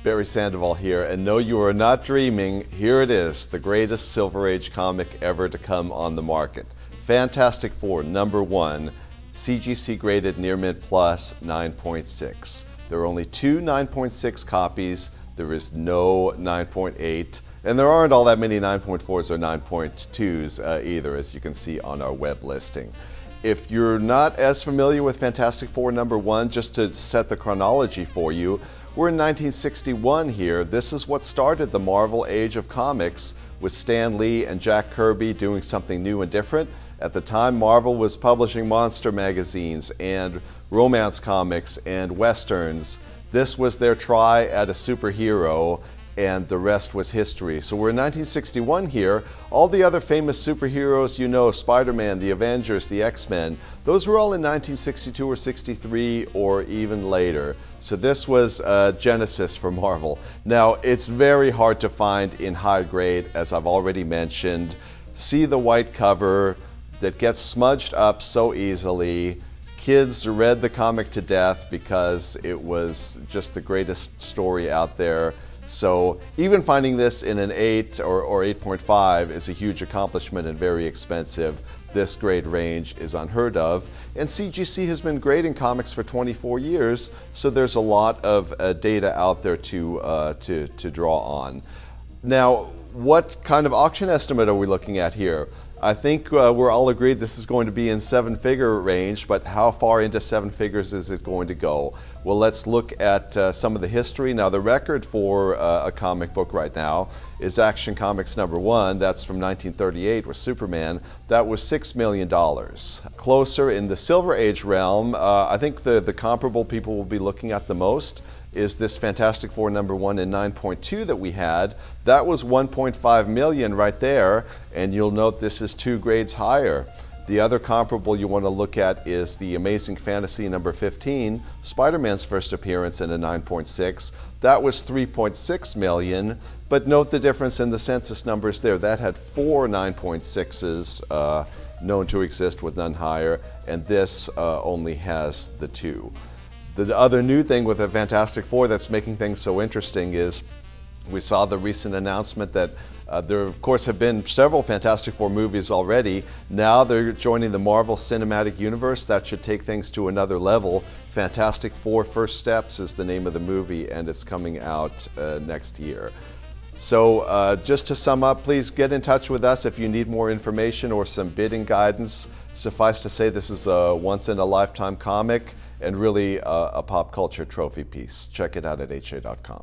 Barry Sandoval here, and no, you are not dreaming. Here it is, the greatest Silver Age comic ever to come on the market. Fantastic Four, #1, CGC graded Near Mint Plus 9.6. There are only two 9.6 copies. There is no 9.8, and there aren't all that many 9.4s or 9.2s either, as you can see on our web listing. If you're not as familiar with Fantastic Four #1, just to set the chronology for you, we're in 1961 here. This is what started the Marvel Age of Comics, with Stan Lee and Jack Kirby doing something new and different. At the time, Marvel was publishing monster magazines and romance comics and westerns. This was their try at a superhero, and the rest was history. So we're in 1961 here. All the other famous superheroes, you know, Spider-Man, the Avengers, the X-Men, those were all in 1962 or 63 or even later. So this was Genesis for Marvel. Now, it's very hard to find in high grade, as I've already mentioned. See the white cover that gets smudged up so easily. Kids read the comic to death because it was just the greatest story out there. So even finding this in an 8 or 8.5 is a huge accomplishment and very expensive. This grade range is unheard of. And CGC has been grading comics for 24 years, so there's a lot of data out there to draw on. Now, what kind of auction estimate are we looking at here? I think we're all agreed this is going to be in 7-figure range, but how far into 7 figures is it going to go? Well, let's look at some of the history. Now, the record for a comic book right now is Action Comics #1. That's from 1938 with Superman. That was $6 million. Closer in the Silver Age realm, I think the comparable people will be looking at the most is this Fantastic Four #1 in 9.2 that we had. That was 1.5 million right there, and you'll note this is 2 grades higher. The other comparable you want to look at is the Amazing Fantasy #15, Spider-Man's first appearance in a 9.6. That was 3.6 million, but note the difference in the census numbers there. That had 4 9.6s known to exist with none higher, and this only has the 2. The other new thing with the Fantastic Four that's making things so interesting is we saw the recent announcement that there, of course, have been several Fantastic Four movies already. Now they're joining the Marvel Cinematic Universe. That should take things to another level. Fantastic Four First Steps is the name of the movie, and it's coming out next year. So just to sum up, please get in touch with us if you need more information or some bidding guidance. Suffice to say, this is a once-in-a-lifetime comic and really a pop culture trophy piece. Check it out at ha.com.